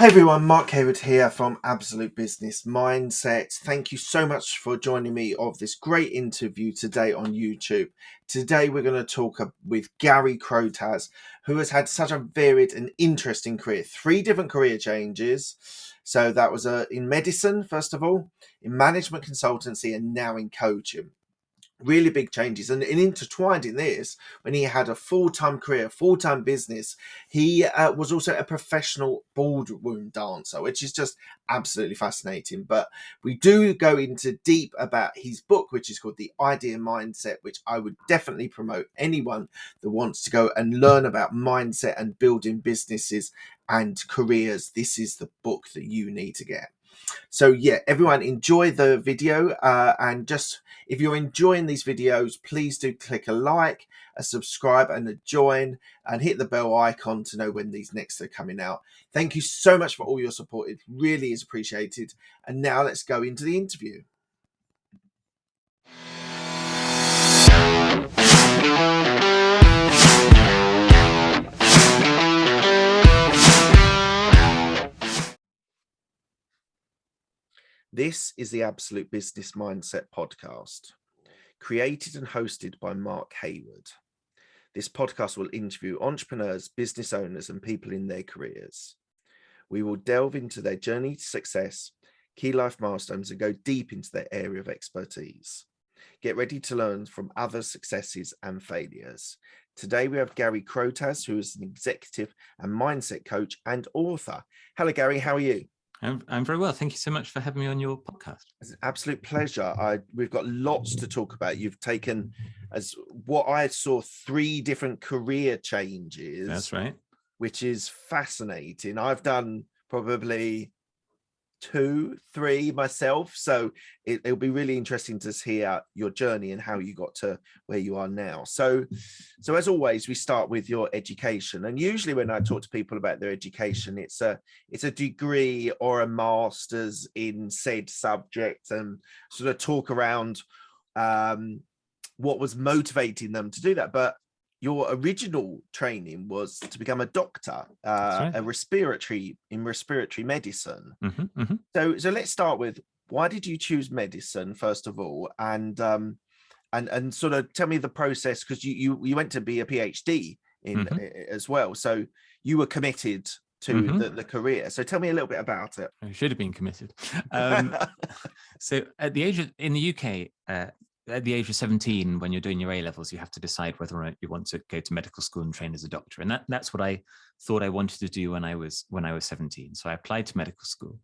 Hey everyone, Mark Hayward here from Absolute Business Mindset. Thank you so much for joining me of this great interview today on YouTube. Today we're going to talk with Gary Crotaz, who has had such a varied and interesting career. 3 different career changes. So that was in medicine, first of all, in management consultancy, and now in coaching. Really big changes, and intertwined in this, when he had a full-time career, full-time business, he was also a professional ballroom dancer, which is just absolutely fascinating. But we do go into deep about his book, which is called The Idea Mindset, which I would definitely promote anyone that wants to go and learn about mindset and building businesses and careers. This is the book that you need to get. So yeah, everyone enjoy the video, and just if you're enjoying these videos, please do click a like, a subscribe, and a join, and hit the bell icon to know when these next are coming out. Thank you so much for all your support. It really is appreciated. And now let's go into the interview. This is the Absolute Business Mindset podcast, created and hosted by Mark Hayward. This podcast will interview entrepreneurs, business owners, and people in their careers. We will delve into their journey to success, key life milestones, and go deep into their area of expertise. Get ready to learn from other successes and failures. Today we have Gary Crotaz, who is an executive and mindset coach and author. Hello, Gary. How are you? I'm very well. Thank you so much for having me on your podcast. It's an absolute pleasure. We've got lots to talk about. You've taken, as what I saw, 3 different career changes. That's right. Which is fascinating. I've done probably 2, 3 myself. So it'll be really interesting to hear your journey and how you got to where you are now. So as always, we start with your education. And usually when I talk to people about their education, it's a degree or a master's in said subject, and sort of talk around what was motivating them to do that. But your original training was to become a doctor, right. a respiratory medicine. Mm-hmm, mm-hmm. So let's start with, why did you choose medicine first of all, and sort of tell me the process, because you went to be a PhD in as well, so you were committed to the career. So tell me a little bit about it. I should have been committed. So at the age of, in the UK, at the age of 17, when you're doing your A-levels, you have to decide whether or not you want to go to medical school and train as a doctor. And that's what I thought I wanted to do when I was 17. So I applied to medical school.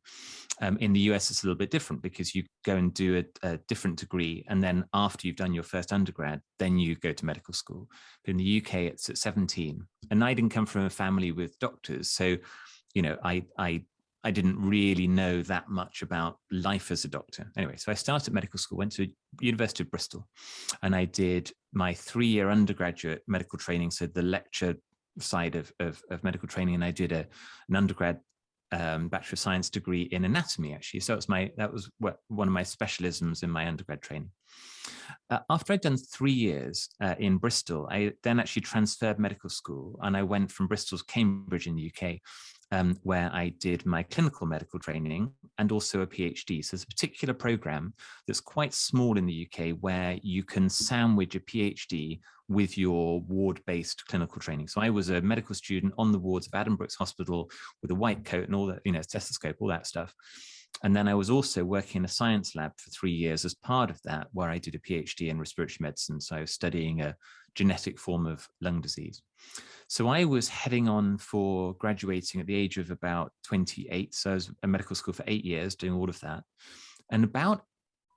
In the US, it's a little bit different, because you go and do a different degree. And then after you've done your first undergrad, then you go to medical school. But in the UK, it's at 17. And I didn't come from a family with doctors. So, you know, I didn't really know that much about life as a doctor. Anyway, so I started medical school, went to University of Bristol, and I did my 3-year undergraduate medical training, so the lecture side of medical training, and I did an undergrad Bachelor of Science degree in anatomy, actually. So that was one of my specialisms in my undergrad training. After I'd done 3 years in Bristol, I then actually transferred medical school, and I went from Bristol to Cambridge in the UK, where I did my clinical medical training and also a PhD. So there's a particular program that's quite small in the UK where you can sandwich a PhD with your ward-based clinical training. So I was a medical student on the wards of Adam Brooks Hospital with a white coat and all that, stethoscope, all that stuff. And then I was also working in a science lab for 3 years as part of that, where I did a PhD in respiratory medicine. So I was studying a genetic form of lung disease. So I was heading on for graduating at the age of about 28. So I was at medical school for 8 years doing all of that. And about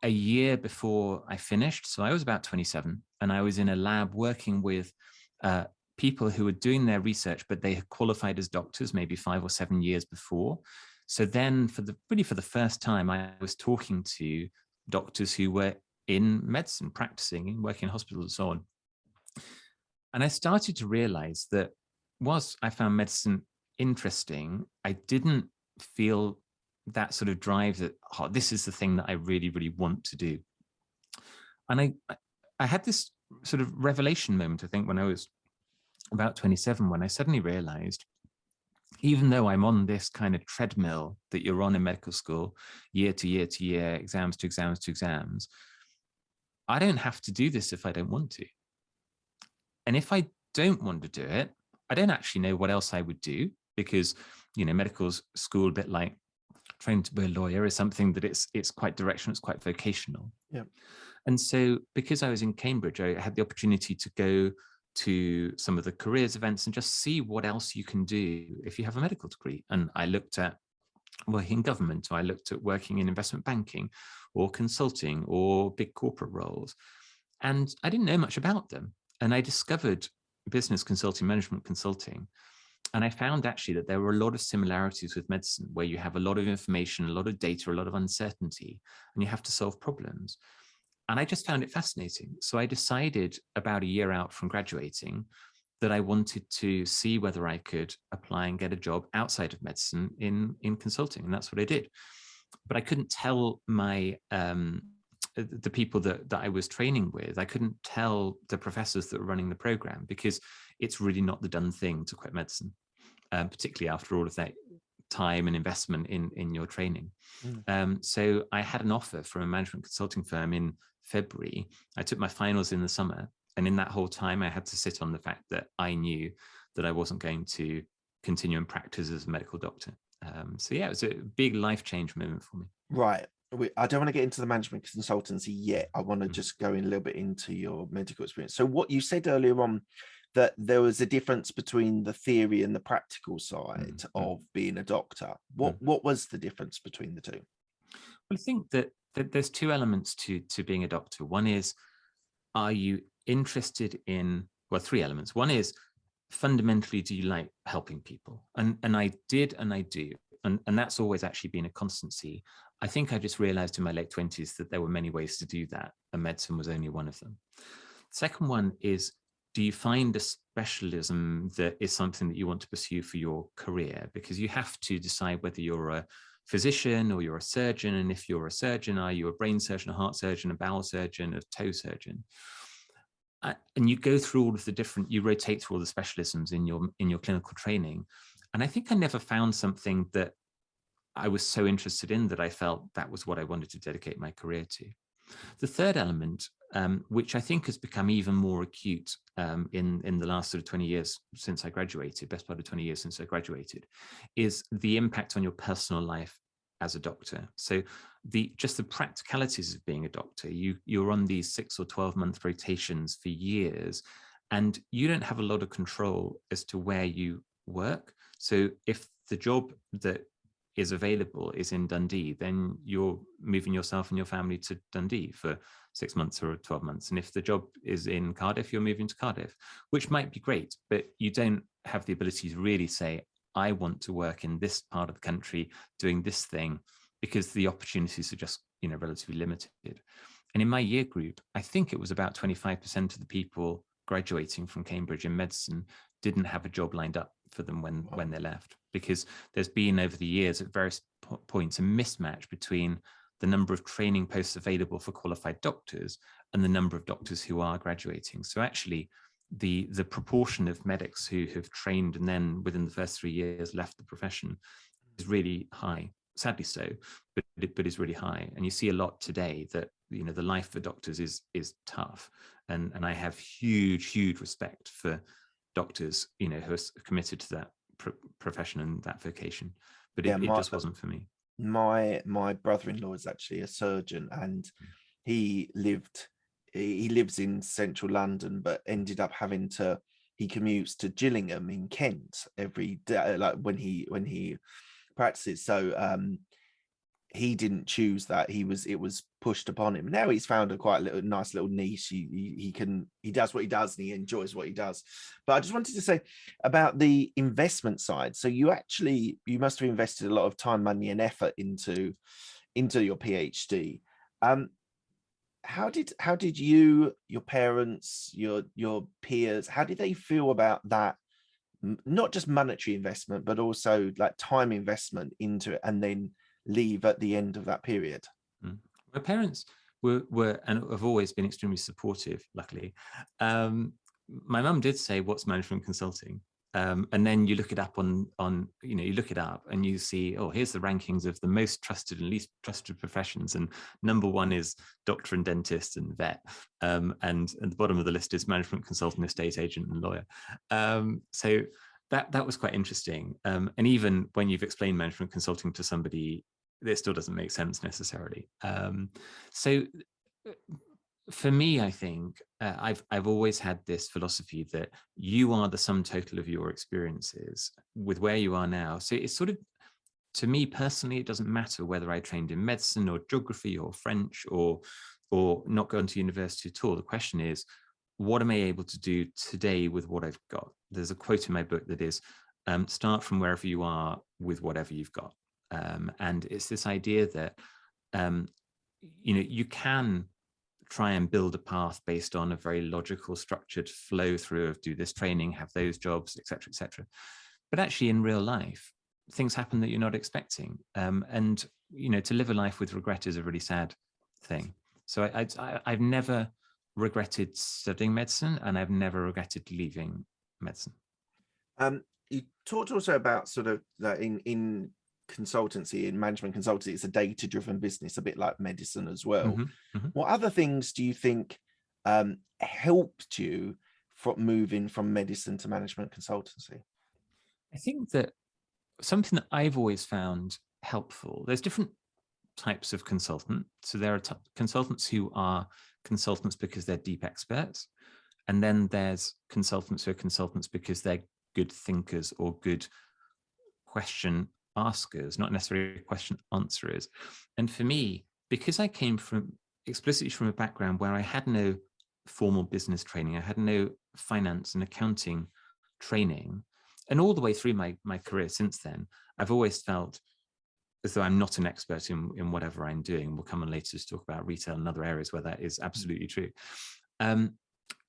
a year before I finished, so I was about 27, and I was in a lab working with people who were doing their research, but they had qualified as doctors maybe 5 or 7 years before. So then for the first time, I was talking to doctors who were in medicine, practicing and working in hospitals and so on. And I started to realize that whilst I found medicine interesting, I didn't feel that sort of drive that, this is the thing that I really, really want to do. And I had this sort of revelation moment, I think, when I was about 27, when I suddenly realized even though I'm on this kind of treadmill that you're on in medical school, year to year to year, exams to exams to exams, I don't have to do this if I don't want to. And if I don't want to do it, I don't actually know what else I would do, because, medical school, a bit like training to be a lawyer, is something that it's quite directional, it's quite vocational. Yeah. And so because I was in Cambridge, I had the opportunity to go to some of the careers events and just see what else you can do if you have a medical degree. And I looked at working in government, or I looked at working in investment banking or consulting or big corporate roles. And I didn't know much about them. And I discovered business consulting, management consulting. And I found actually that there were a lot of similarities with medicine, where you have a lot of information, a lot of data, a lot of uncertainty, and you have to solve problems. And I just found it fascinating. So I decided about a year out from graduating that I wanted to see whether I could apply and get a job outside of medicine in consulting. And that's what I did. But I couldn't tell the people that I was training with, I couldn't tell the professors that were running the program, because it's really not the done thing to quit medicine, particularly after all of that time and investment in your training. So I had an offer from a management consulting firm in February. I took my finals in the summer. And in that whole time, I had to sit on the fact that I knew that I wasn't going to continue in practice as a medical doctor. So yeah, it was a big life change moment for me. Right. I don't want to get into the management consultancy yet. I want to just go in a little bit into your medical experience. So what you said earlier on, that there was a difference between the theory and the practical side of being a doctor. What was the difference between the two? Well, I think that there's two elements to being a doctor. One is, are you interested in, well, three elements. One is, fundamentally, do you like helping people? And I did, and I do. And that's always actually been a constancy. I think I just realized in my late 20s that there were many ways to do that, and medicine was only one of them. The second one is, do you find a specialism that is something that you want to pursue for your career? Because you have to decide whether you're a physician or you're a surgeon. And if you're a surgeon, are you a brain surgeon, a heart surgeon, a bowel surgeon, a toe surgeon? And you go through all of the different, you rotate through all the specialisms in your clinical training. And I think I never found something that I was so interested in that I felt that was what I wanted to dedicate my career to. The third element, which I think has become even more acute in the last sort of 20 years since I graduated, best part of 20 years since I graduated, is the impact on your personal life as a doctor. So just the practicalities of being a doctor, you're on these 6 or 12-month rotations for years, and you don't have a lot of control as to where you work. So if the job that is available is in Dundee, then you're moving yourself and your family to Dundee for 6 months or 12 months. And if the job is in Cardiff, you're moving to Cardiff, which might be great, but you don't have the ability to really say, I want to work in this part of the country doing this thing, because the opportunities are just, relatively limited. And in my year group, I think it was about 25% of the people graduating from Cambridge in medicine didn't have a job lined up for them when they left, because there's been over the years at various points a mismatch between the number of training posts available for qualified doctors and the number of doctors who are graduating. So actually the proportion of medics who have trained and then within the first 3 years left the profession is really high, sadly so, but is really high. And you see a lot today that the life for doctors is tough, and I have huge respect for doctors who are committed to that profession and that vocation, but it just wasn't for me. My brother-in-law is actually a surgeon, and he lives in central London, but ended up he commutes to Gillingham in Kent every day, like when he practices. So he didn't choose that. It was pushed upon him. Now he's found a quite nice little niche. He does what he does, and he enjoys what he does. But I just wanted to say about the investment side. So you must have invested a lot of time, money, and effort into your PhD. How did you, your parents, your peers, how did they feel about that? Not just monetary investment, but also like time investment into it, and then leave at the end of that period. My parents were and have always been extremely supportive, luckily. My mum did say, what's management consulting? And then you look it up you look it up and you see, oh, here's the rankings of the most trusted and least trusted professions. And number one is doctor and dentist and vet. And at the bottom of the list is management consultant, estate agent and lawyer. So that was quite interesting. And even when you've explained management consulting to somebody, it still doesn't make sense necessarily. So for me, I think I've always had this philosophy that you are the sum total of your experiences with where you are now. So it's sort of, to me personally, it doesn't matter whether I trained in medicine or geography or French or not gone to university at all. The question is, what am I able to do today with what I've got? There's a quote in my book that is, start from wherever you are with whatever you've got. And it's this idea that, you can try and build a path based on a very logical, structured flow through of do this training, have those jobs, et cetera, et cetera. But actually in real life, things happen that you're not expecting. And, to live a life with regret is a really sad thing. So I've never regretted studying medicine, and I've never regretted leaving medicine. You talked also about sort of that in consultancy, in management consultancy, it's a data-driven business, a bit like medicine as well. What other things do you think helped you from moving from medicine to management consultancy? I think that something that I've always found helpful, there's different types of consultant. So there are consultants who are consultants because they're deep experts. And then there's consultants who are consultants because they're good thinkers or good question askers, not necessarily question answerers. And for me, because I came explicitly from a background where I had no formal business training, I had no finance and accounting training, and all the way through my career since then, I've always felt as though I'm not an expert in whatever I'm doing. We'll come on later to talk about retail and other areas where that is absolutely true.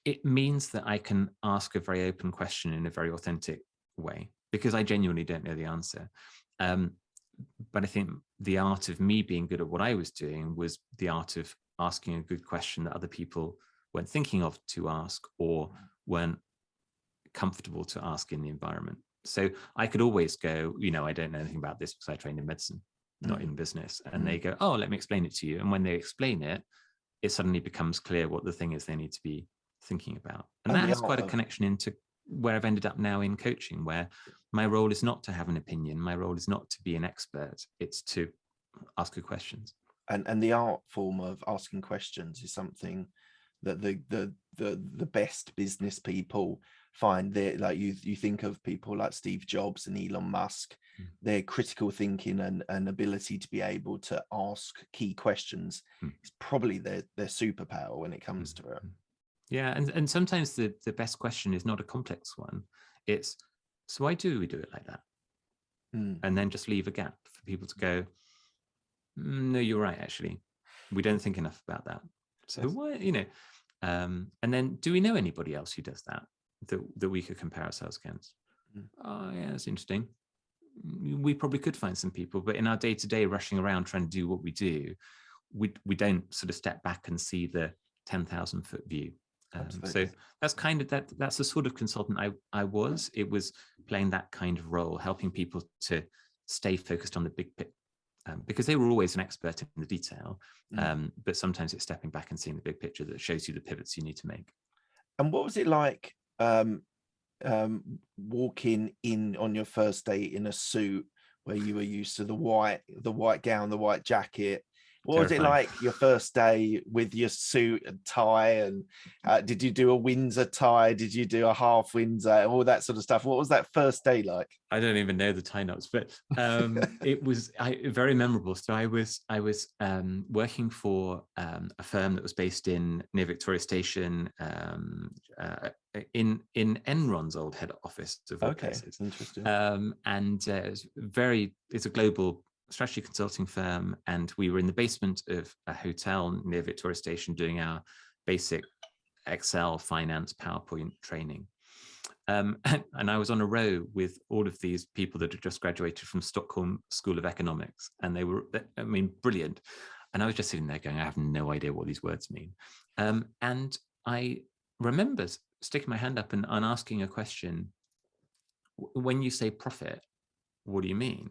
It means that I can ask a very open question in a very authentic way, because I genuinely don't know the answer. But I think the art of me being good at what I was doing was the art of asking a good question that other people weren't thinking of to ask or weren't comfortable to ask in the environment. So I could always go, I don't know anything about this because I trained in medicine, not in business. And they go, oh, let me explain it to you. And when they explain it, it suddenly becomes clear what the thing is they need to be thinking about. And that has quite a connection into where I've ended up now in coaching, where my role is not to have an opinion. My role is not to be an expert. It's to ask good questions. And the art form of asking questions is something that the best business people find. There, like you think of people like Steve Jobs and Elon Musk, their critical thinking and ability to be able to ask key questions is probably their superpower when it comes to it. Yeah, and sometimes the best question is not a complex one. It's, so why do we do it like that? And then just leave a gap for people to go, no, you're right, actually. We don't think enough about that. So why, and then do we know anybody else who does that we could compare ourselves against? Oh, yeah, that's interesting. We probably could find some people, but in our day-to-day rushing around trying to do what we do, we don't sort of step back and see the 10,000 foot view. So that's kind of that's the sort of consultant I was. It was playing that kind of role, helping people to stay focused on the big picture, because they were always an expert in the detail, but sometimes it's stepping back and seeing the big picture that shows you the pivots you need to make. And what was it like walking in on your first day in a suit where you were used to the white gown, the white jacket? What was it like your first day with your suit and tie? And did you do a Windsor tie? Did you do a half Windsor? All that sort of stuff. What was that first day like? I don't even know the tie knots, but it was very memorable. So I was working for a firm that was based near Victoria Station, in Enron's old head office of all places. Interesting. And it's a global strategy consulting firm, and we were in the basement of a hotel near Victoria Station doing our basic Excel, finance, PowerPoint training. And I was on a row with all of these people that had just graduated from Stockholm School of Economics, and they were, brilliant. And I was just sitting there going, I have no idea what these words mean. And I remember sticking my hand up and asking a question when you say profit, what do you mean?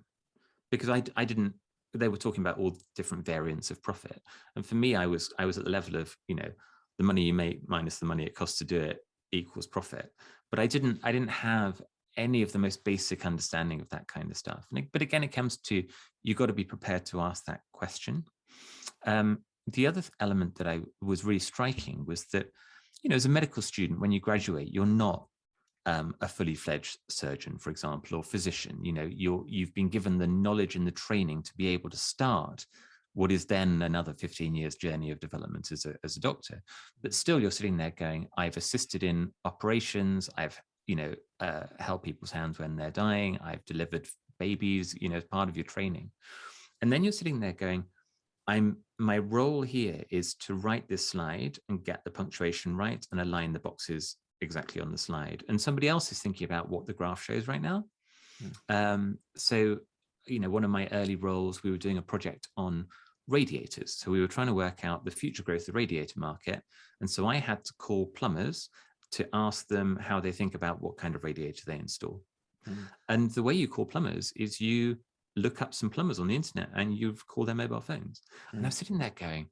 Because I didn't, they were talking about all different variants of profit. And for me, I was at the level of, the money you make minus the money it costs to do it equals profit. But I didn't have any of the most basic understanding of that kind of stuff. But again, it comes to, you've got to be prepared to ask that question. The other element that I was really striking was that, as a medical student, when you graduate, you're not a fully fledged surgeon, for example, or physician. You've been given the knowledge and the training to be able to start what is then another 15 years journey of development as a doctor. But still, you're sitting there going, I've assisted in operations, I've held people's hands when they're dying, I've delivered babies, as part of your training. And then you're sitting there going, my role here is to write this slide and get the punctuation right and align the boxes exactly on the slide. And somebody else is thinking about what the graph shows right now. So, one of my early roles, we were doing a project on radiators. So we were trying to work out the future growth of the radiator market. And so I had to call plumbers to ask them how they think about what kind of radiator they install. And the way you call plumbers is you look up some plumbers on the internet and you call their mobile phones. And I was sitting there going,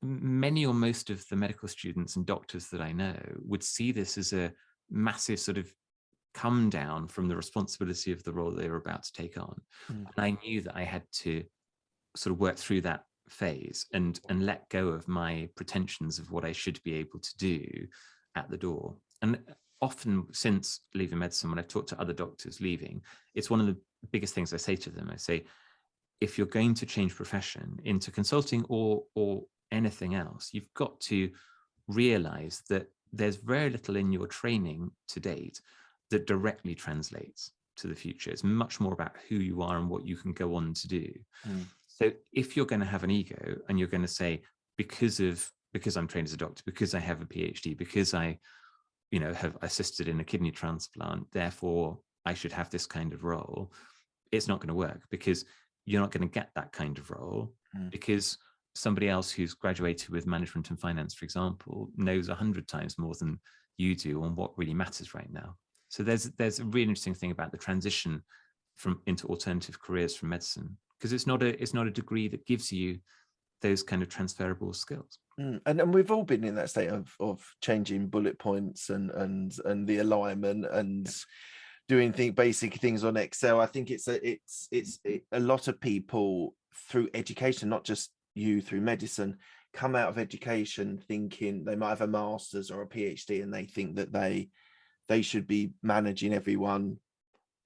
many or most of the medical students and doctors that I know would see this as a massive sort of come down from the responsibility of the role they were about to take on. And I knew that I had to sort of work through that phase and let go of my pretensions of what I should be able to do at the door. And often since leaving medicine, when I've talked to other doctors leaving, it's one of the biggest things I say to them. I say, if you're going to change profession into consulting or anything else, you've got to realize that there's very little in your training to date that directly translates to the future. It's much more about who you are and what you can go on to do. So if you're going to have an ego and you're going to say, because I'm trained as a doctor, because I have a PhD, because I have assisted in a kidney transplant, therefore I should have this kind of role, it's not going to work, because you're not going to get that kind of role because somebody else who's graduated with management and finance, for example, knows 100 times more than you do on what really matters right now. So there's a really interesting thing about the transition into alternative careers from medicine, because it's not a degree that gives you those kind of transferable skills. And we've all been in that state of changing bullet points and the alignment and doing basic things on Excel. I think it's a lot of people through education, not just you through medicine, come out of education thinking they might have a master's or a PhD, and they think that they should be managing everyone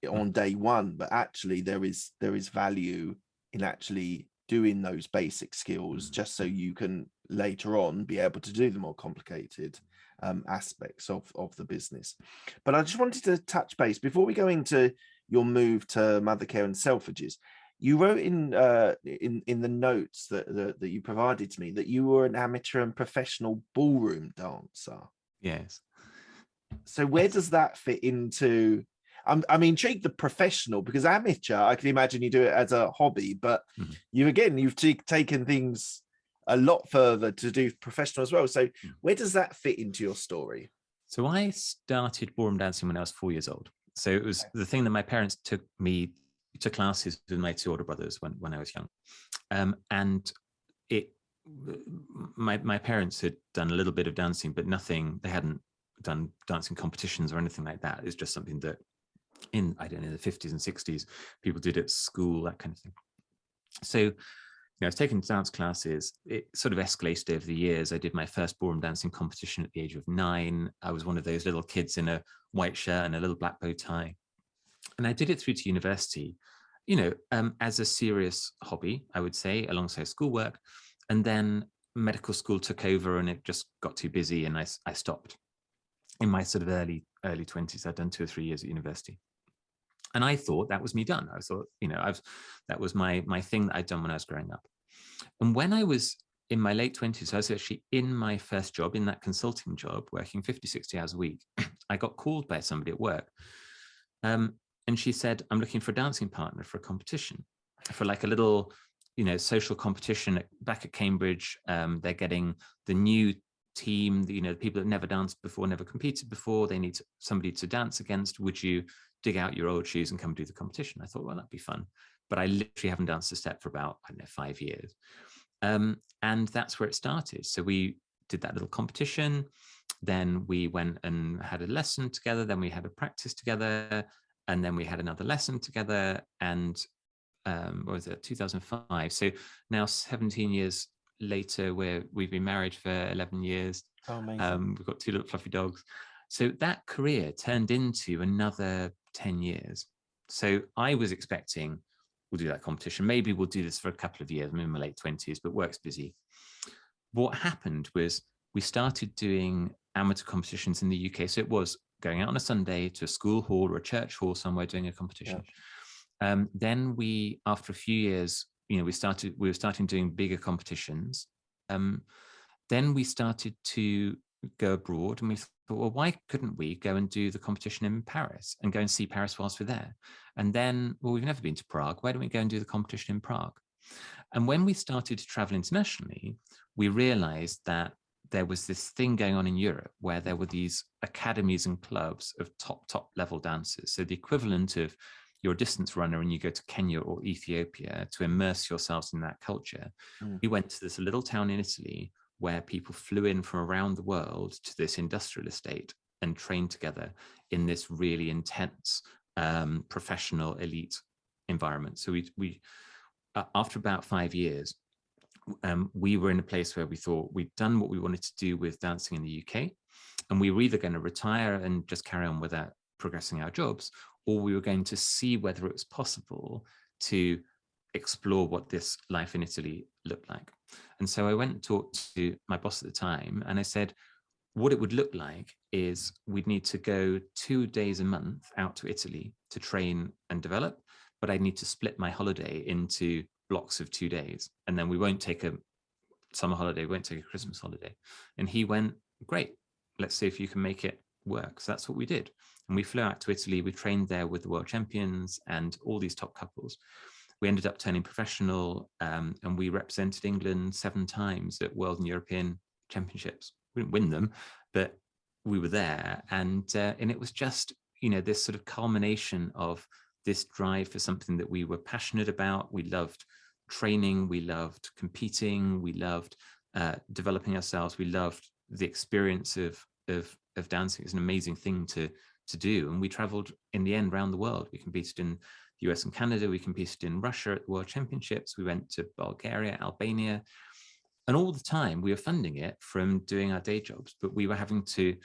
on day one. But actually, there is value in actually doing those basic skills just so you can later on be able to do the more complicated aspects of the business. But I just wanted to touch base before we go into your move to Mothercare and Selfridges. You wrote in the notes that you provided to me that you were an amateur and professional ballroom dancer. Yes. So where does that fit into? I'm intrigued the professional, because amateur, I can imagine you do it as a hobby, but you've taken things a lot further to do professional as well. So where does that fit into your story? So I started ballroom dancing when I was 4 years old. So it was the thing that my parents took me to classes with my two older brothers when I was young. And my parents had done a little bit of dancing, but nothing, they hadn't done dancing competitions or anything like that. It's just something that in, I don't know, the 50s and 60s, people did at school, that kind of thing. So, I was taking dance classes. It sort of escalated over the years. I did my first ballroom dancing competition at the age of 9. I was one of those little kids in a white shirt and a little black bow tie. And I did it through to university, as a serious hobby, I would say, alongside schoolwork. And then medical school took over and it just got too busy, and I stopped. In my sort of early 20s, I'd done 2 or 3 years at university. And I thought that was me done. I thought, that was my thing that I'd done when I was growing up. And when I was in my late 20s, I was actually in my first job, in that consulting job, working 50, 60 hours a week. I got called by somebody at work. And she said, I'm looking for a dancing partner for a competition, for like a little, social competition back at Cambridge. They're getting the new team, the people that never danced before, never competed before, they need somebody to dance against. Would you dig out your old shoes and come do the competition? I thought, well, that'd be fun. But I literally haven't danced a step for about, I don't know, 5 years. And that's where it started. So we did that little competition. Then we went and had a lesson together. Then we had a practice together. And then we had another lesson together. And what was it, 2005? So now 17 years later, we've been married for 11 years. Oh, amazing. We've got 2 little fluffy dogs. So that career turned into another 10 years. So I was expecting, we'll do that competition. Maybe we'll do this for a couple of years. I'm in my late 20s, but work's busy. What happened was we started doing amateur competitions in the UK. So it was going out on a Sunday to a school hall or a church hall somewhere doing a competition. Yeah. Then we, after a few years, we were starting doing bigger competitions. Then we started to go abroad, and we thought, well, why couldn't we go and do the competition in Paris and go and see Paris whilst we're there? And then, well, we've never been to Prague. Why don't we go and do the competition in Prague? And when we started to travel internationally, we realized that there was this thing going on in Europe where there were these academies and clubs of top level dancers. So the equivalent of you're a distance runner and you go to Kenya or Ethiopia to immerse yourselves in that culture. We went to this little town in Italy where people flew in from around the world to this industrial estate and trained together in this really intense, professional elite environment. So we after about 5 years, we were in a place where we thought we'd done what we wanted to do with dancing in the UK, and we were either going to retire and just carry on without progressing our jobs, or we were going to see whether it was possible to explore what this life in Italy looked like. And so I went and talked to my boss at the time, and I said, what it would look like is we'd need to go 2 days a month out to Italy to train and develop, but I need to split my holiday into blocks of 2 days. And then we won't take a summer holiday, we won't take a Christmas holiday. And he went, great, let's see if you can make it work. So that's what we did. And we flew out to Italy. We trained there with the world champions and all these top couples. We ended up turning professional, and we represented England 7 times at world and European championships. We didn't win them, but we were there. And it was just, this sort of culmination of this drive for something that we were passionate about. We loved training, we loved competing, we loved developing ourselves, we loved the experience of dancing. It's an amazing thing to do. And we traveled in the end around the world. We competed in the US and Canada, we competed in Russia at the World Championships, we went to Bulgaria, Albania, and all the time we were funding it from doing our day jobs, but we were having to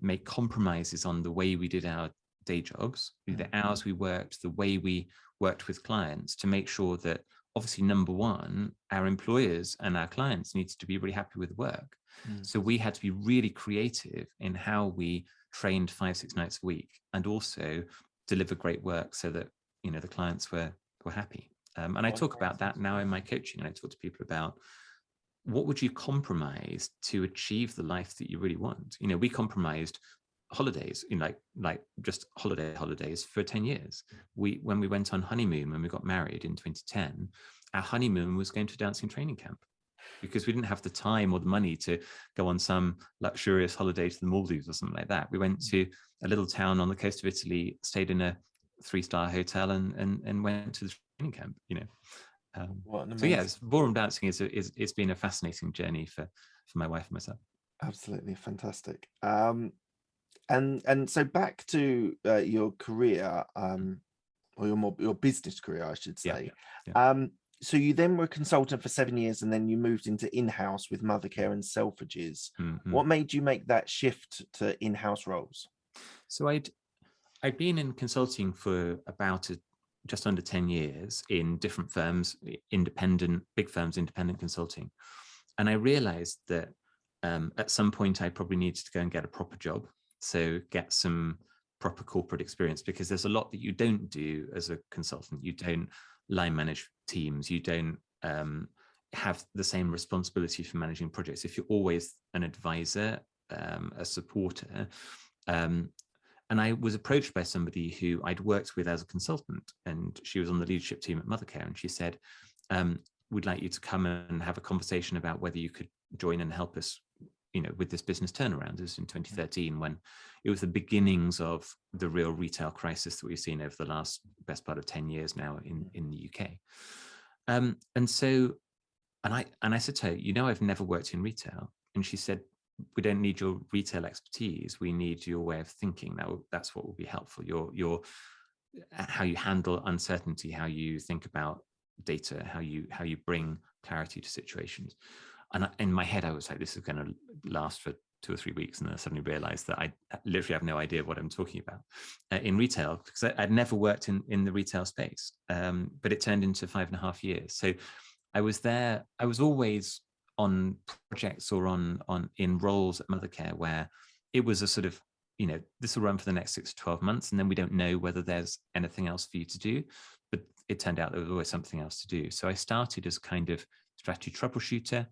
make compromises on the way we did our day jobs, the hours we worked, the way we worked with clients, to make sure that obviously, number one, our employers and our clients needed to be really happy with the work. So we had to be really creative in how we trained 5-6 nights a week, and also deliver great work so that the clients were happy. And I talk about that now in my coaching. And I talk to people about, what would you compromise to achieve the life that you really want? We compromised holidays, like just holidays for 10 years. When we went on honeymoon, when we got married in 2010, our honeymoon was going to a dancing training camp, because we didn't have the time or the money to go on some luxurious holiday to the Maldives or something like that. We went to a little town on the coast of Italy, stayed in a 3-star hotel, and went to the training camp. So yes, ballroom dancing it's been a fascinating journey for my wife and myself. Absolutely fantastic. And so back to your career, or your business career, I should say. Yeah. So you then were a consultant for 7 years, and then you moved into in-house with Mothercare and Selfridges. What made you make that shift to in-house roles? So I'd been in consulting for about just under 10 years in different firms, big firms, independent consulting. And I realized that at some point I probably needed to go and get a proper job. So get some proper corporate experience, because there's a lot that you don't do as a consultant. You don't line manage teams. You don't have the same responsibility for managing projects. If you're always an advisor, a supporter, and I was approached by somebody who I'd worked with as a consultant, and she was on the leadership team at Mothercare, and she said, we'd like you to come and have a conversation about whether you could join and help us with this business turnaround. It was in 2013 when it was the beginnings of the real retail crisis that we've seen over the best part of 10 years now in the UK. And I said to her, I've never worked in retail. And she said, we don't need your retail expertise. We need your way of thinking. That's what will be helpful. Your how you handle uncertainty, how you think about data, how you bring clarity to situations. And in my head, I was like, this is going to last for 2 or 3 weeks. And then I suddenly realized that I literally have no idea what I'm talking about in retail, because I'd never worked in the retail space. But it turned into 5.5 years. So I was there. I was always on projects or in roles at Mothercare where it was a sort of, this will run for the next 6 to 12 months, and then we don't know whether there's anything else for you to do. But it turned out there was always something else to do. So I started as kind of strategy troubleshooter.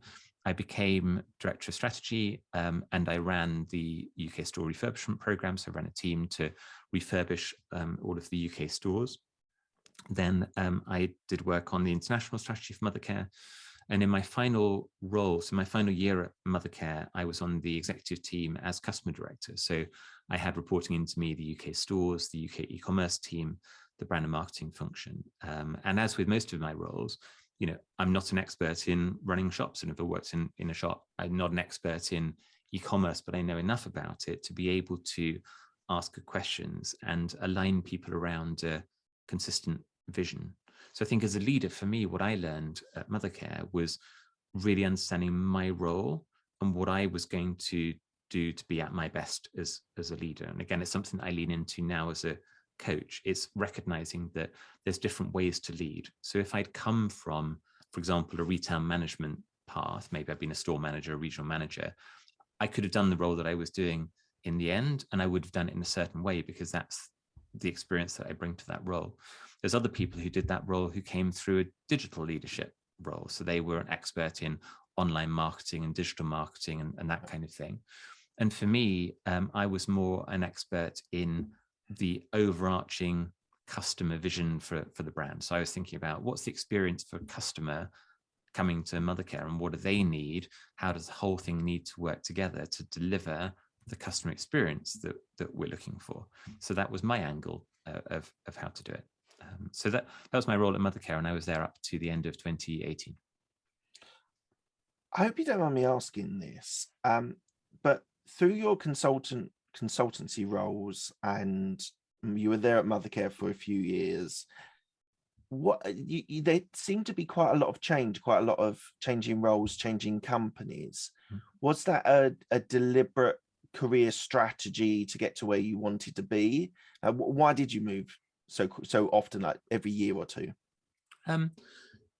I became director of strategy, and I ran the UK store refurbishment program. So I ran a team to refurbish all of the UK stores. Then I did work on the international strategy for Mothercare. And in my final role, so my final year at Mothercare, I was on the executive team as customer director. So I had reporting into me the UK stores, the UK e-commerce team, the brand and marketing function. And as with most of my roles, I'm not an expert in running shops. And if I worked in a shop, I'm not an expert in e-commerce, but I know enough about it to be able to ask good questions and align people around a consistent vision. So I think as a leader, for me, what I learned at Mothercare was really understanding my role and what I was going to do to be at my best as a leader. And again, it's something I lean into now as a coach. It's recognizing that there's different ways to lead. So if I'd come from, for example, a retail management path, maybe I've been a store manager, a regional manager, I could have done the role that I was doing in the end, and I would have done it in a certain way because that's the experience that I bring to that role. There's other people who did that role who came through a digital leadership role. So they were an expert in online marketing and digital marketing and that kind of thing. And for me, I was more an expert in the overarching customer vision for the brand. So I was thinking about what's the experience for a customer coming to Mothercare and what do they need? How does the whole thing need to work together to deliver the customer experience that we're looking for? So that was my angle of how to do it. So that was my role at Mothercare, and I was there up to the end of 2018. I hope you don't mind me asking this, but through your consultancy roles, and you were there at Mothercare for a few years, there seemed to be quite a lot of change, quite a lot of changing roles, changing companies. Was that a deliberate career strategy to get to where you wanted to be? Why did you move so often, like every year or two?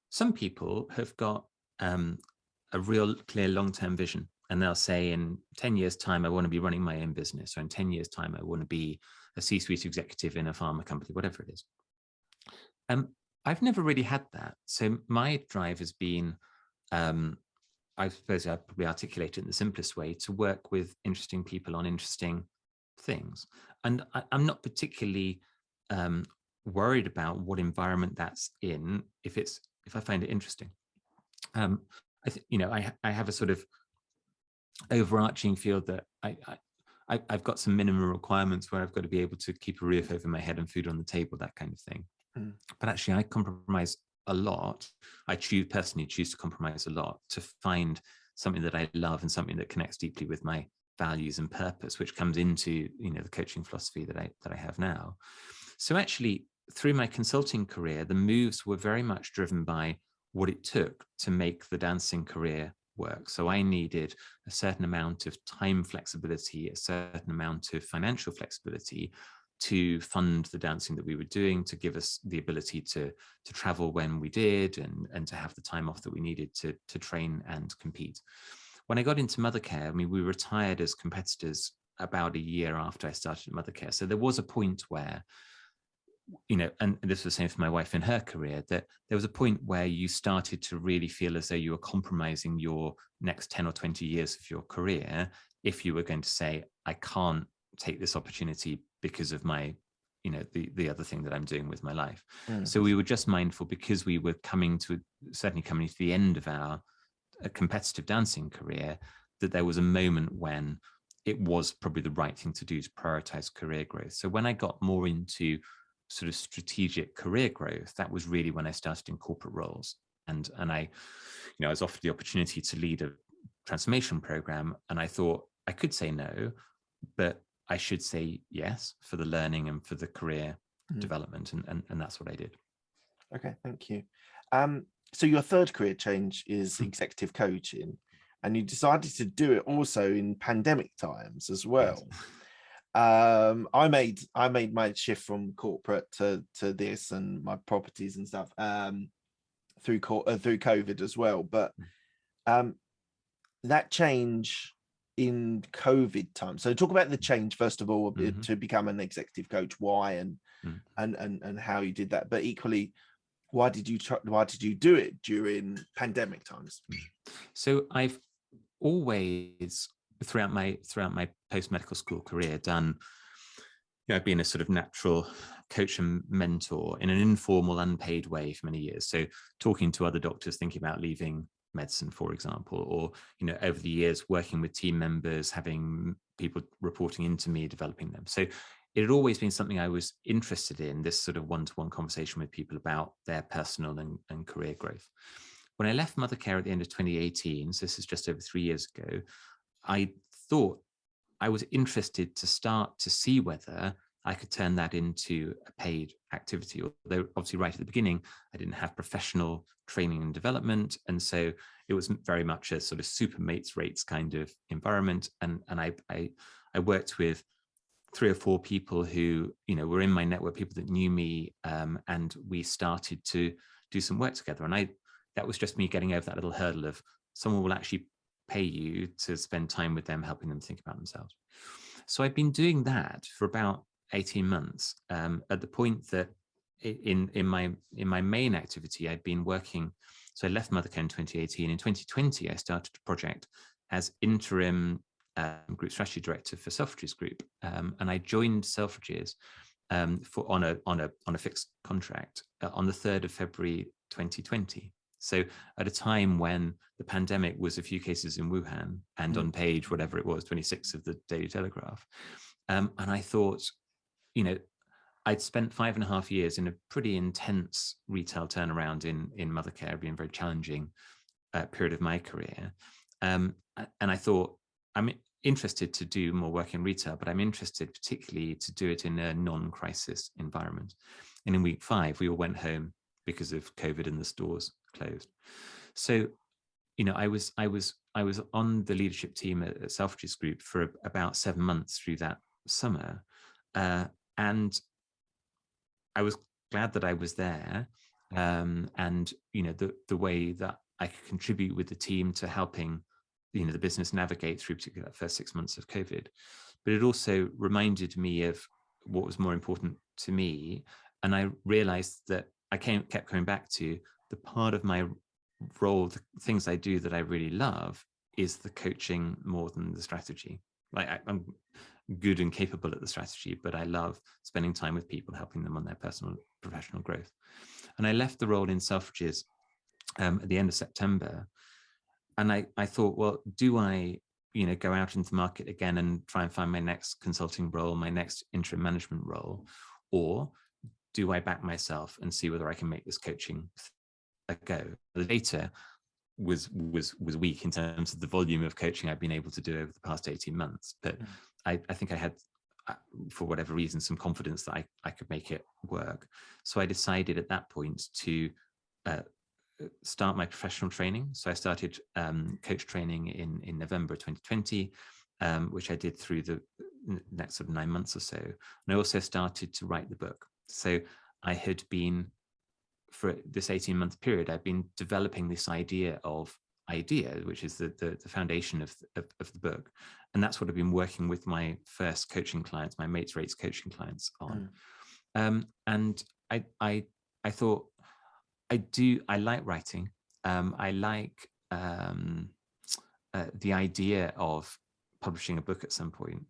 Some people have got a real clear long-term vision, and they'll say in 10 years time, I want to be running my own business, or in 10 years time, I want to be a C-suite executive in a pharma company, whatever it is. I've never really had that. So my drive has been, I suppose I'd probably articulate it in the simplest way, to work with interesting people on interesting things. And I'm not particularly worried about what environment that's in if I find it interesting. I have a sort of overarching feel that I've got some minimum requirements where I've got to be able to keep a roof over my head and food on the table, that kind of thing. But actually, I compromise a lot. I personally choose to compromise a lot to find something that I love and something that connects deeply with my values and purpose, which comes into the coaching philosophy that I have now. So actually, through my consulting career, the moves were very much driven by what it took to make the dancing career work. So I needed a certain amount of time flexibility, a certain amount of financial flexibility to fund the dancing that we were doing, to give us the ability to travel when we did, and to have the time off that we needed to train and compete. When I got into Mothercare, we retired as competitors about a year after I started at Mothercare. So there was a point where, and this was the same for my wife in her career, that there was a point where you started to really feel as though you were compromising your next 10 or 20 years of your career if you were going to say, I can't take this opportunity because of my, the other thing that I'm doing with my life. So we were just mindful, because we were certainly coming to the end of our competitive dancing career, that there was a moment when it was probably the right thing to do to prioritize career growth. So when I got more into sort of strategic career growth, that was really when I started in corporate roles. And I, I was offered the opportunity to lead a transformation program, and I thought I could say no, but I should say yes for the learning and for the career development, and that's what I did. Okay, thank you. So your third career change is executive coaching, and you decided to do it also in pandemic times as well. Yes. I made my shift from corporate to this and my properties and stuff through COVID as well. But that change in COVID time. So talk about the change first of all to become an executive coach. Why and how you did that. But equally, why did you do it during pandemic times? So I've always throughout my post-medical school career done, I've been a sort of natural coach and mentor in an informal, unpaid way for many years. So talking to other doctors thinking about leaving medicine, for example, or over the years working with team members, having people reporting into me, developing them. So it had always been something I was interested in, this sort of one-to-one conversation with people about their personal and career growth. When I left Mothercare at the end of 2018, so this is just over 3 years ago, I thought I was interested to start to see whether I could turn that into a paid activity. Although obviously right at the beginning, I didn't have professional training and development. And so it was very much a sort of super mates rates kind of environment. And I worked with 3 or 4 people who, were in my network, people that knew me, and we started to do some work together. And that was just me getting over that little hurdle of someone will actually pay you to spend time with them, helping them think about themselves. So I've been doing that for about 18 months, at the point that in my main activity, I'd been working. So I left Mothercare in 2018. In 2020, I started a project as interim group strategy director for Selfridges Group, and I joined Selfridges on a fixed contract on the 3rd of February 2020. So at a time when the pandemic was a few cases in Wuhan and on page whatever it was 26 of the Daily Telegraph, and I thought, I'd spent 5.5 years in a pretty intense retail turnaround in Mothercare, being a very challenging period of my career, and I thought, I'm interested to do more work in retail, but I'm interested particularly to do it in a non-crisis environment. And in week 5, we all went home because of COVID and the stores closed. So, I was on the leadership team at Selfridges Group for about 7 months through that summer, and I was glad that I was there, and the way that I could contribute with the team to helping the business navigate through particularly that first 6 months of COVID. But it also reminded me of what was more important to me, and I realized that I kept coming back to the part of my role, the things I do that I really love is the coaching more than the strategy. Like I'm good and capable at the strategy, but I love spending time with people, helping them on their personal, professional growth. And I left the role in Selfridges at the end of September. And I thought, well, do I, go out into the market again and try and find my next consulting role, my next interim management role, or do I back myself and see whether I can make this coaching a go? The data was weak in terms of the volume of coaching I've been able to do over the past 18 months. But I think I had, for whatever reason, some confidence that I could make it work. So I decided at that point to start my professional training. So I started coach training in November 2020, which I did through the next sort of 9 months or so. And I also started to write the book. So I had been, for this 18-month period, I've been developing this idea, which is the foundation of the book. And that's what I've been working with my first coaching clients, my mates rates coaching clients on. And I thought, I like writing. I like the idea of publishing a book at some point.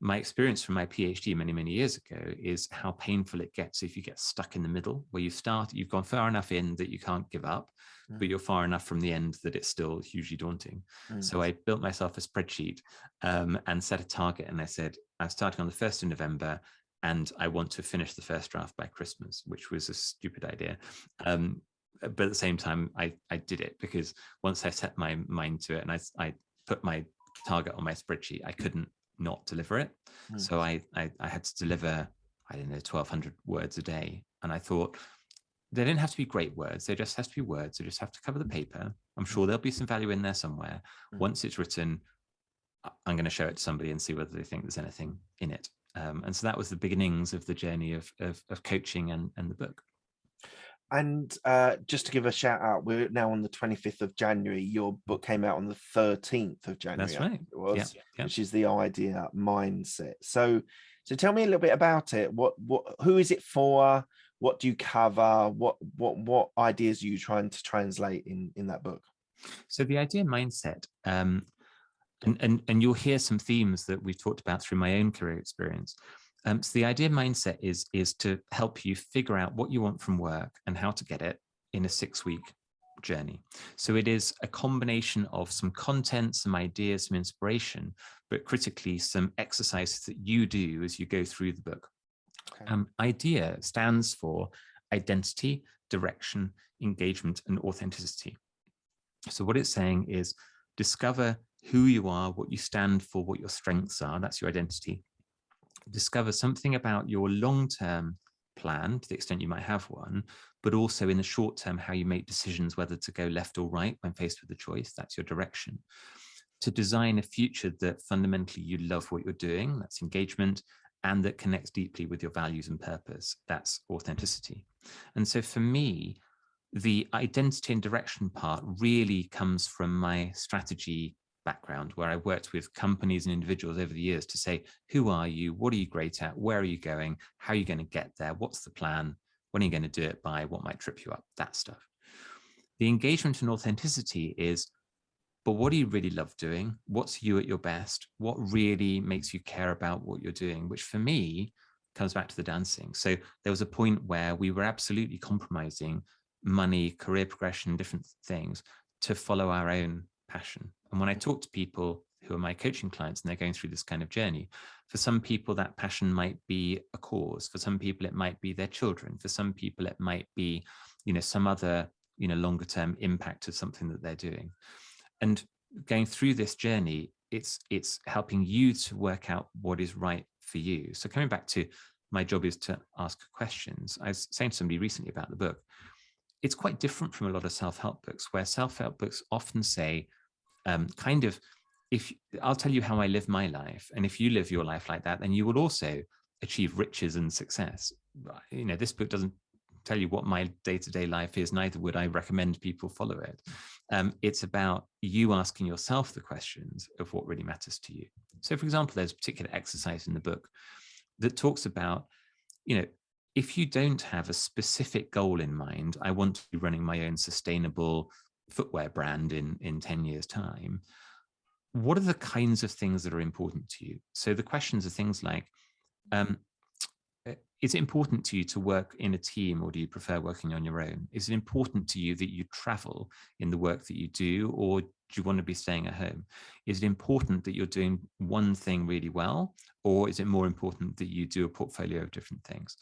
my experience from my PhD many, many years ago is how painful it gets if you get stuck in the middle, where you've gone far enough in that you can't give up, but you're far enough from the end that it's still hugely daunting. So I built myself a spreadsheet and set a target. And I said, I'm starting on the 1st of November and I want to finish the first draft by Christmas, which was a stupid idea. But at the same time, I did it because once I set my mind to it and I put my target on my spreadsheet, I couldn't not deliver it. So I had to deliver, I don't know, 1,200 words a day. And I thought, they don't have to be great words. They just have to be words. They just have to cover the paper. I'm sure there'll be some value in there somewhere. Once it's written, I'm going to show it to somebody and see whether they think there's anything in it. And so that was the beginnings of the journey of coaching and the book. And just to give a shout out, we're now on the 25th of January. Your book came out on the 13th of January. That's right. It was, yeah. Which is the idea mindset. So tell me a little bit about it. Who is it for? What do you cover? What ideas are you trying to translate in that book? So the idea mindset, and you'll hear some themes that we've talked about through my own career experience. So the idea mindset is to help you figure out what you want from work and how to get it in a 6-week journey. So it is a combination of some content, some ideas, some inspiration, but critically some exercises that you do as you go through the book. Okay. IDEA stands for identity, direction, engagement, and authenticity. So what it's saying is discover who you are, what you stand for, what your strengths are. That's your identity. Discover something about your long-term plan, to the extent you might have one, but also in the short term, how you make decisions, whether to go left or right when faced with a choice. That's your direction. To design a future that fundamentally you love what you're doing, that's engagement, and that connects deeply with your values and purpose, that's authenticity. And so for me, the identity and direction part really comes from my strategy background, where I worked with companies and individuals over the years to say, who are you? What are you great at? Where are you going? How are you going to get there? What's the plan? When are you going to do it by? What might trip you up? That stuff. The engagement and authenticity is, but what do you really love doing? What's you at your best? What really makes you care about what you're doing? Which for me comes back to the dancing. So there was a point where we were absolutely compromising money, career progression, different things to follow our own passion. And when I talk to people who are my coaching clients and they're going through this kind of journey, for some people that passion might be a cause. For some people it might be their children. For some people it might be, some other, longer term impact of something that they're doing. And going through this journey, it's helping you to work out what is right for you. So coming back to my job is to ask questions. I was saying to somebody recently about the book, it's quite different from a lot of self-help books, where self-help books often say, if I'll tell you how I live my life, and if you live your life like that, then you will also achieve riches and success. This book doesn't tell you what my day-to-day life is, neither would I recommend people follow it. It's about you asking yourself the questions of what really matters to you. So for example, there's a particular exercise in the book that talks about, if you don't have a specific goal in mind, I want to be running my own sustainable footwear brand in 10 years time, what are the kinds of things that are important to you? So the questions are things like, is it important to you to work in a team, or do you prefer working on your own? Is it important to you that you travel in the work that you do, or do you want to be staying at home? Is it important that you're doing one thing really well, or is it more important that you do a portfolio of different things?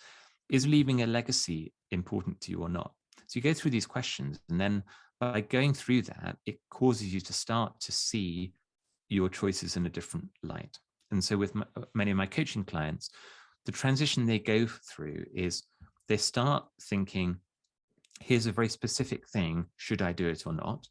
Is leaving a legacy important to you or not? So you go through these questions, and then by going through that, it causes you to start to see your choices in a different light. And so with many of my coaching clients, the transition they go through is they start thinking, here's a very specific thing, should I do it or not?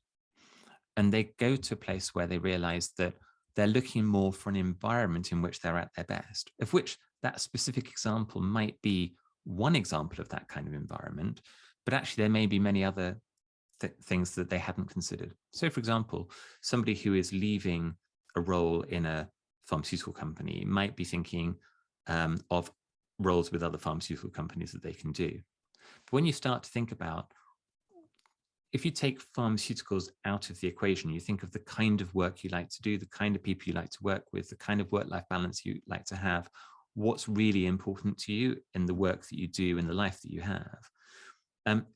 And they go to a place where they realize that they're looking more for an environment in which they're at their best, of which that specific example might be one example of that kind of environment, but actually there may be many other things that they hadn't considered. So for example, somebody who is leaving a role in a pharmaceutical company might be thinking of roles with other pharmaceutical companies that they can do. But when you start to think about, if you take pharmaceuticals out of the equation, you think of the kind of work you like to do, the kind of people you like to work with, the kind of work-life balance you like to have, what's really important to you in the work that you do, in the life that you have.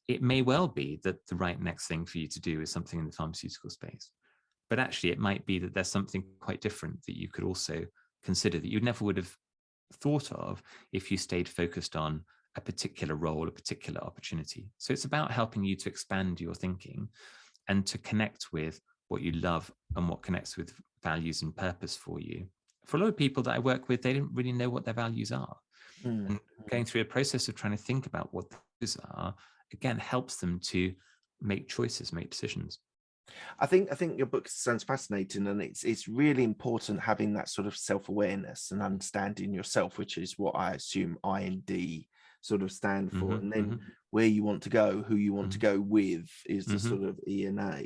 It may well be that the right next thing for you to do is something in the pharmaceutical space. But actually, it might be that there's something quite different that you could also consider that you never would have thought of if you stayed focused on a particular role, a particular opportunity. So it's about helping you to expand your thinking and to connect with what you love and what connects with values and purpose for you. For a lot of people that I work with, they didn't really know what their values are. And going through a process of trying to think about what those are, again, helps them to make choices, make decisions. I think your book sounds fascinating, and it's really important having that sort of self-awareness and understanding yourself, which is what I assume IND sort of stand for. And then where you want to go, who you want to go with is the sort of ENA.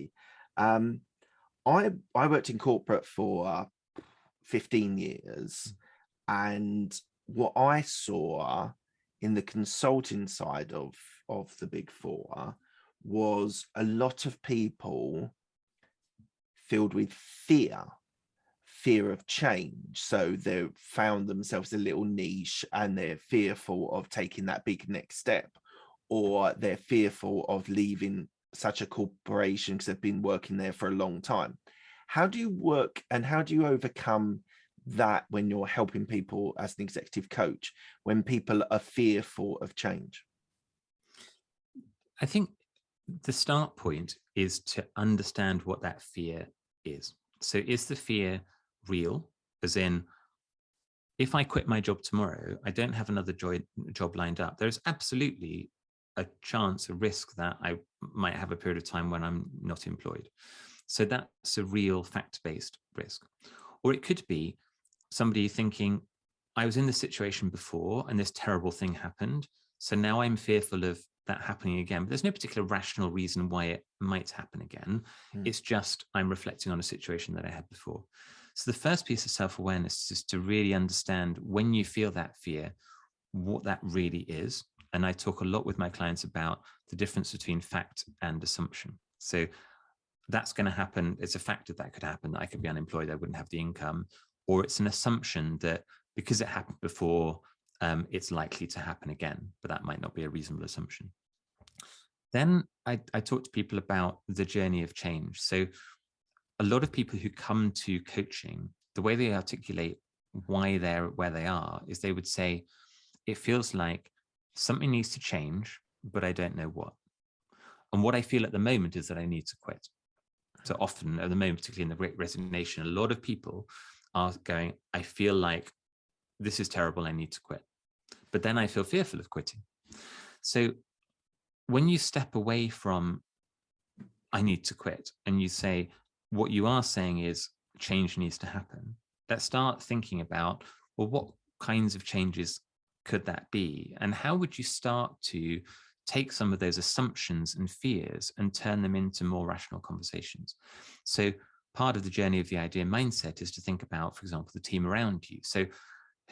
I worked in corporate for 15 years, and what I saw in the consulting side of the Big Four was a lot of people filled with fear of change. So they found themselves a little niche and they're fearful of taking that big next step, or they're fearful of leaving such a corporation because they've been working there for a long time. How do you work and how do you overcome that when you're helping people as an executive coach, when people are fearful of change? I think the start point is to understand what that fear is. So is the fear real? As in, if I quit my job tomorrow, I don't have another job lined up. There's absolutely a chance, a risk that I might have a period of time when I'm not employed. So that's a real fact-based risk. Or it could be somebody thinking, I was in this situation before and this terrible thing happened. So now I'm fearful of that happening again. But there's no particular rational reason why it might happen again. It's just I'm reflecting on a situation that I had before. So the first piece of self-awareness is to really understand when you feel that fear, what that really is. And I talk a lot with my clients about the difference between fact and assumption. So that's going to happen. It's a fact that could happen, that I could be unemployed, I wouldn't have the income, or it's an assumption that because it happened before, it's likely to happen again, but that might not be a reasonable assumption. Then I talk to people about the journey of change. So a lot of people who come to coaching, the way they articulate why they're where they are is they would say, it feels like something needs to change, but I don't know what. And what I feel at the moment is that I need to quit. So often at the moment, particularly in the Great Resignation, a lot of people are going, I feel like this is terrible, I need to quit. But then I feel fearful of quitting. So when you step away from, I need to quit, and you say, what you are saying is change needs to happen, let's start thinking about, well, what kinds of changes could that be? And how would you start to take some of those assumptions and fears and turn them into more rational conversations? So part of the journey of the idea mindset is to think about, for example, the team around you. So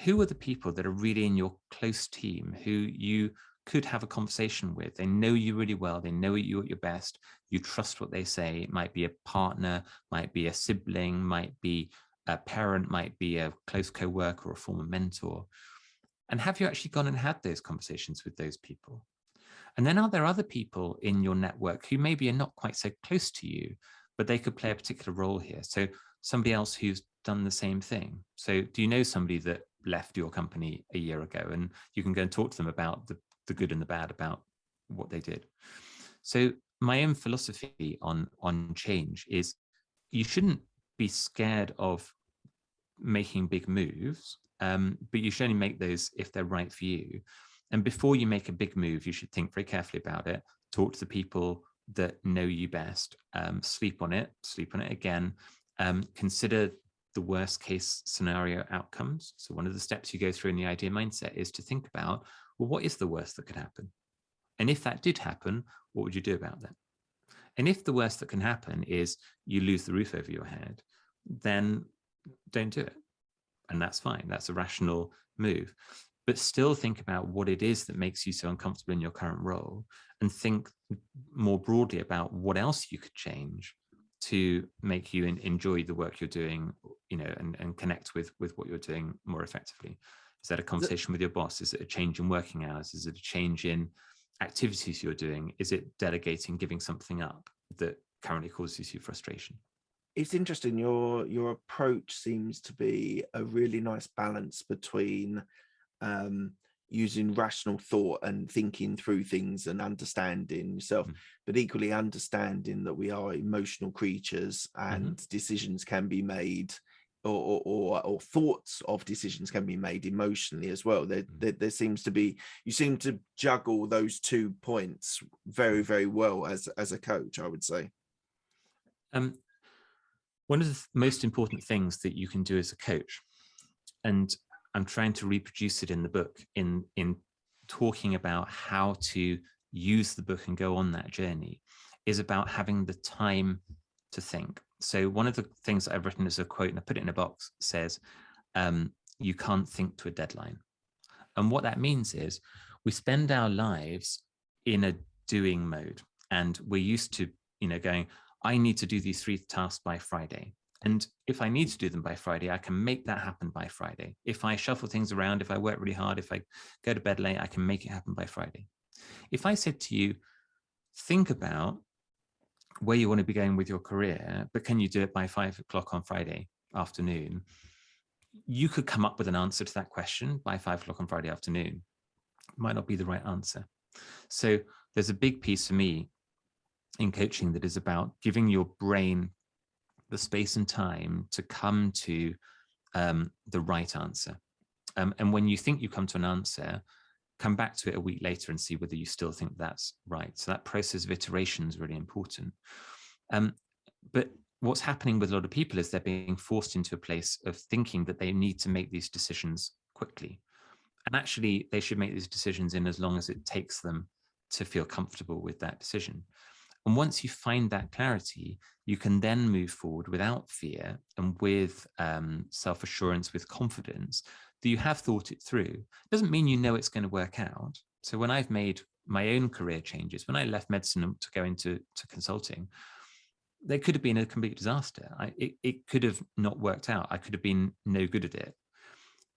who are the people that are really in your close team who you could have a conversation with? They know you really well. They know you at your best. You trust what they say. It might be a partner, might be a sibling, might be a parent, might be a close co-worker or a former mentor. And have you actually gone and had those conversations with those people? And then are there other people in your network who maybe are not quite so close to you, but they could play a particular role here? So somebody else who's done the same thing. So do you know somebody that left your company a year ago, and you can go and talk to them about the good and the bad about what they did? So my own philosophy on change is you shouldn't be scared of making big moves, but you should only make those if they're right for you. And before you make a big move, you should think very carefully about it, talk to the people that know you best, sleep on it again, consider the worst case scenario outcomes. So one of the steps you go through in the idea mindset is to think about, well, what is the worst that could happen? And if that did happen, what would you do about that? And if the worst that can happen is you lose the roof over your head, then don't do it. And that's fine. That's a rational move. But still think about what it is that makes you so uncomfortable in your current role, and think more broadly about what else you could change to make you enjoy the work you're doing, and connect with what you're doing more effectively. Is that a conversation with your boss? Is it a change in working hours? Is it a change in activities you're doing? Is it delegating, giving something up that currently causes you frustration? It's interesting. Your approach seems to be a really nice balance between using rational thought and thinking through things and understanding yourself, but equally understanding that we are emotional creatures and decisions can be made, or thoughts of decisions can be made emotionally as well. There seems to be, you seem to juggle those 2 points very, very well as a coach, I would say. One of the most important things that you can do as a coach, and I'm trying to reproduce it in the book, in talking about how to use the book and go on that journey, is about having the time to think. So one of the things that I've written as a quote, and I put it in a box, says, you can't think to a deadline. And what that means is we spend our lives in a doing mode, and we're used to, going, I need to do these 3 tasks by Friday. And if I need to do them by Friday, I can make that happen by Friday. If I shuffle things around, if I work really hard, if I go to bed late, I can make it happen by Friday. If I said to you, think about where you want to be going with your career, but can you do it by 5 o'clock on Friday afternoon? You could come up with an answer to that question by 5 o'clock on Friday afternoon. It might not be the right answer. So there's a big piece for me in coaching that is about giving your brain the space and time to come to the right answer. And when you think you come to an answer, come back to it a week later and see whether you still think that's right. So that process of iteration is really important. But what's happening with a lot of people is they're being forced into a place of thinking that they need to make these decisions quickly. And actually, they should make these decisions in as long as it takes them to feel comfortable with that decision. And once you find that clarity, you can then move forward without fear and with self-assurance, with confidence that you have thought it through. It doesn't mean you know it's going to work out. So when I've made my own career changes, when I left medicine to go into consulting, they could have been a complete disaster. It could have not worked out. I could have been no good at it.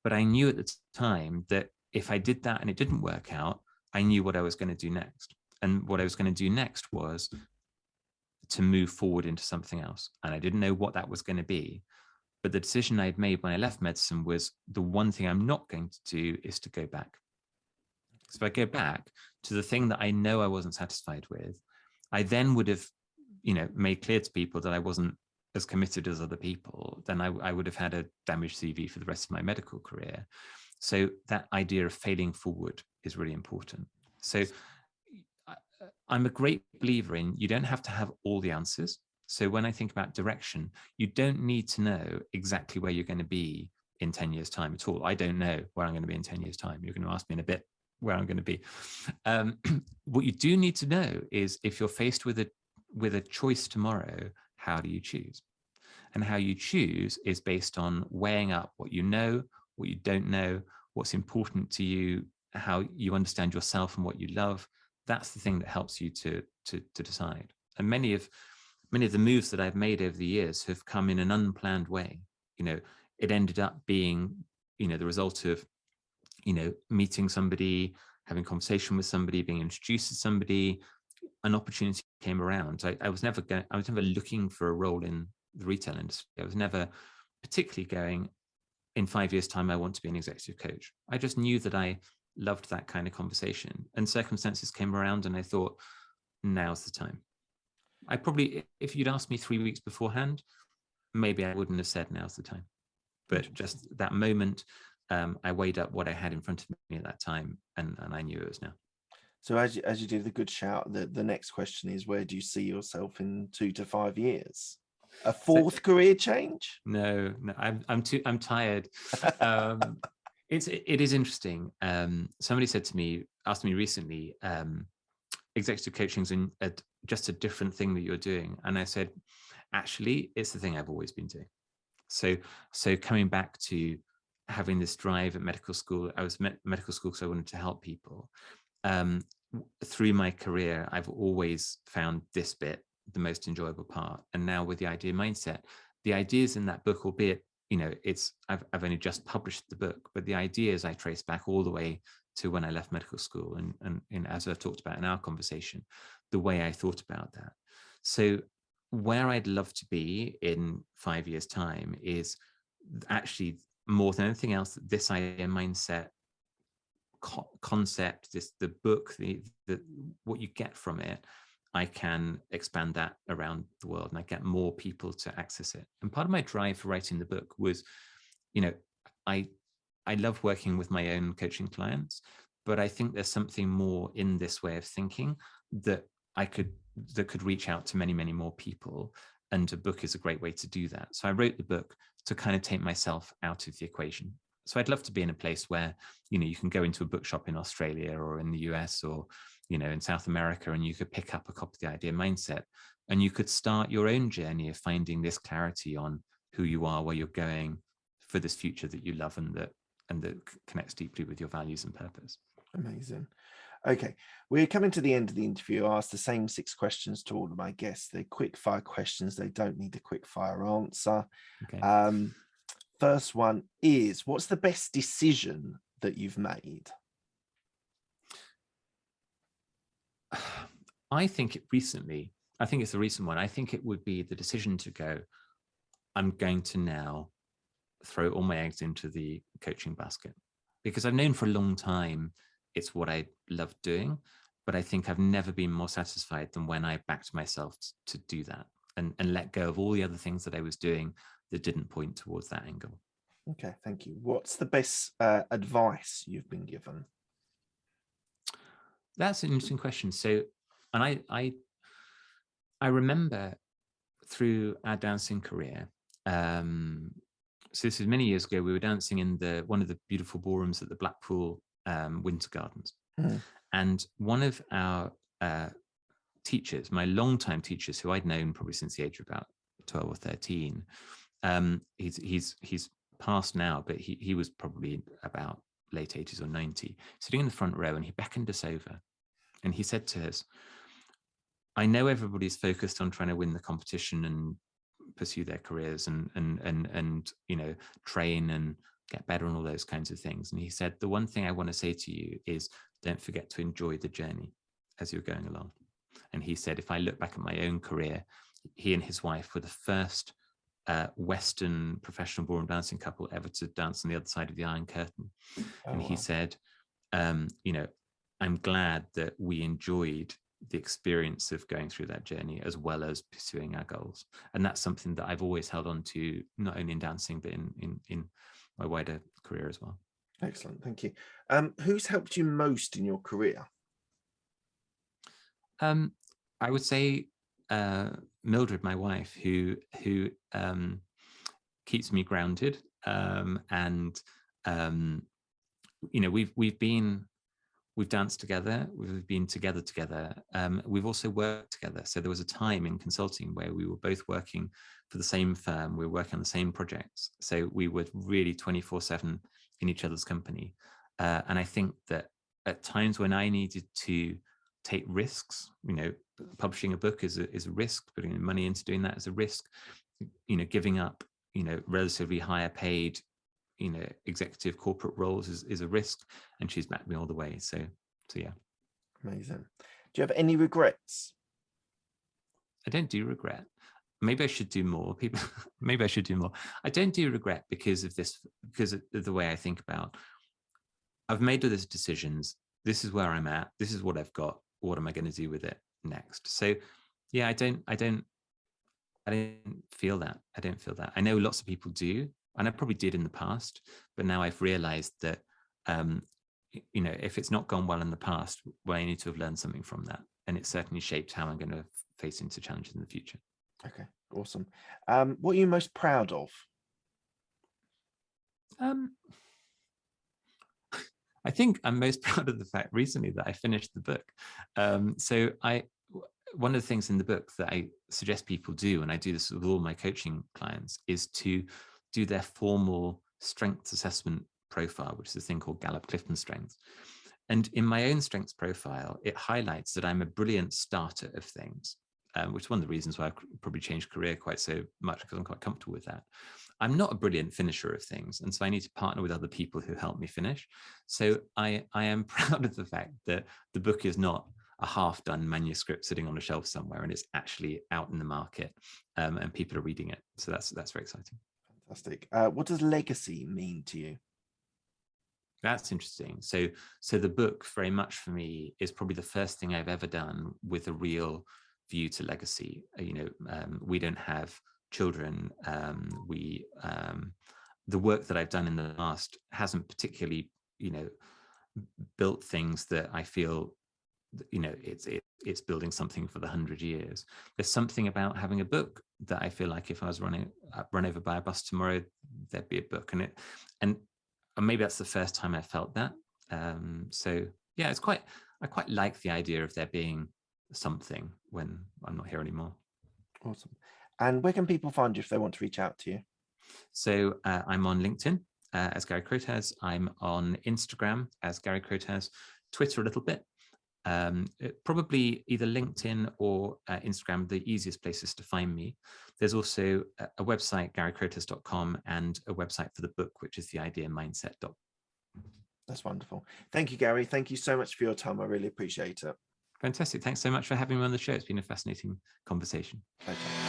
But I knew at the time that if I did that and it didn't work out, I knew what I was going to do next. And what I was going to do next was to move forward into something else. And I didn't know what that was going to be. But the decision I'd made when I left medicine was the one thing I'm not going to do is to go back. So if I go back to the thing that I know I wasn't satisfied with, I then would have, made clear to people that I wasn't as committed as other people. Then I would have had a damaged CV for the rest of my medical career. So that idea of failing forward is really important. So I'm a great believer in you don't have to have all the answers. So when I think about direction, you don't need to know exactly where you're going to be in 10 years' time at all. I don't know where I'm going to be in 10 years' time. You're going to ask me in a bit where I'm going to be. What you do need to know is if you're faced with a choice tomorrow, how do you choose? And how you choose is based on weighing up what you know, what you don't know, what's important to you, how you understand yourself and what you love. That's the thing that helps you to decide. And many of the moves that I've made over the years have come in an unplanned way. It ended up being, the result of, meeting somebody, having conversation with somebody, being introduced to somebody. An opportunity came around. I was never looking for a role in the retail industry. I was never particularly going, in 5 years' time, I want to be an executive coach. I just knew that I loved that kind of conversation, and circumstances came around and I thought, now's the time. I probably, if you'd asked me 3 weeks beforehand, maybe I wouldn't have said now's the time. But just that moment, I weighed up what I had in front of me at that time, and I knew it was now. So as you do the good shout, the next question is, where do you see yourself in 2 to 5 years? A fourth career change? No, I'm tired. It is interesting. Somebody asked me recently, executive coaching is just a different thing that you're doing. And I said, actually, it's the thing I've always been doing. So coming back to having this drive at medical school, I was medical school because I wanted to help people. through my career, I've always found this bit the most enjoyable part. And now with the idea mindset, the ideas in that book, albeit, I've only just published the book, but the ideas I trace back all the way to when I left medical school. And as I've talked about in our conversation, the way I thought about that. So where I'd love to be in 5 years' time is actually, more than anything else, this idea mindset concept, the book, what you get from it, I can expand that around the world and I get more people to access it. And part of my drive for writing the book was, I love working with my own coaching clients, but I think there's something more in this way of thinking that could reach out to many, many more people. And a book is a great way to do that. So I wrote the book to kind of take myself out of the equation. So I'd love to be in a place where, you can go into a bookshop in Australia or in the US or, in South America, and you could pick up a copy of The Idea Mindset, and you could start your own journey of finding this clarity on who you are, where you're going for this future that you love and that connects deeply with your values and purpose. Amazing. Okay, we're coming to the end of the interview. I asked the same 6 questions to all of my guests. They're quick fire questions. They don't need a quick fire answer. Okay. First one is, what's the best decision that you've made? I think it's the recent one. I think it would be the decision to go, I'm going to now throw all my eggs into the coaching basket, because I've known for a long time it's what I love doing, but I think I've never been more satisfied than when I backed myself to do that and let go of all the other things that I was doing that didn't point towards that angle. Okay, thank you. What's the best advice you've been given? That's an interesting question. So, and I remember through our dancing career, so this is many years ago, we were dancing in one of the beautiful ballrooms at the Blackpool Winter Gardens. And one of our teachers, my longtime teachers, who I'd known probably since the age of about 12 or 13, he's passed now, but he was probably about late 80s or 90, sitting in the front row, and he beckoned us over and he said to us, I know everybody's focused on trying to win the competition and pursue their careers and train and get better and all those kinds of things. And he said, the one thing I want to say to you is don't forget to enjoy the journey as you're going along. And he said, if I look back at my own career, he and his wife were the first Western professional ballroom dancing couple ever to dance on the other side of the Iron Curtain. And he said, I'm glad that we enjoyed the experience of going through that journey as well as pursuing our goals. And that's something that I've always held on to, not only in dancing, but in my wider career as well. Excellent, thank you. Who's helped you most in your career? I would say Mildred, my wife, who keeps me grounded, and we've danced together, we've been together. We've also worked together. So there was a time in consulting where we were both working for the same firm. We were working on the same projects. So we were really 24/7 in each other's company. And I think that at times when I needed to take risks, publishing a book is a risk, putting money into doing that is a risk, giving up, relatively higher paid, executive corporate roles is a risk, and she's backed me all the way. So yeah. Amazing. Do you have any regrets? I don't do regret. Maybe I should do more. Maybe I should do more. I don't do regret because of the way I think about, I've made all those decisions. This is where I'm at. This is what I've got. What am I going to do with it next? So yeah, I don't feel that. I don't feel that. I know lots of people do, and I probably did in the past, but now I've realized that, if it's not gone well in the past, well, I need to have learned something from that. And it certainly shaped how I'm going to face into challenges in the future. Okay, awesome. What are you most proud of? I think I'm most proud of the fact recently that I finished the book. So one of the things in the book that I suggest people do, and I do this with all my coaching clients, is to do their formal strengths assessment profile, which is a thing called Gallup-Clifton Strengths. And in my own strengths profile, it highlights that I'm a brilliant starter of things, which is one of the reasons why I probably changed career quite so much, because I'm quite comfortable with that. I'm not a brilliant finisher of things, and so I need to partner with other people who help me finish. So I am proud of the fact that the book is not a half-done manuscript sitting on a shelf somewhere, and it's actually out in the market, and people are reading it. So that's very exciting. Fantastic. What does legacy mean to you? That's interesting. So the book very much for me is probably the first thing I've ever done with a real view to legacy. We don't have children. The work that I've done in the past hasn't particularly, built things that I feel, it's building something for the 100 years. There's something about having a book that I feel like if I was run over by a bus tomorrow, there'd be a book, and maybe that's the first time I felt that. So yeah, I quite like the idea of there being something when I'm not here anymore. Awesome. And where can people find you if they want to reach out to you? So I'm on LinkedIn as Gary Crotaz. I'm on Instagram as Gary Crotaz, Twitter a little bit. Probably either LinkedIn or Instagram, the easiest places to find me. There's also a website, garycrotaz.com, and a website for the book, which is theideamindset.com. That's wonderful. Thank you, Gary. Thank you so much for your time. I really appreciate it. Fantastic. Thanks so much for having me on the show. It's been a fascinating conversation. Pleasure.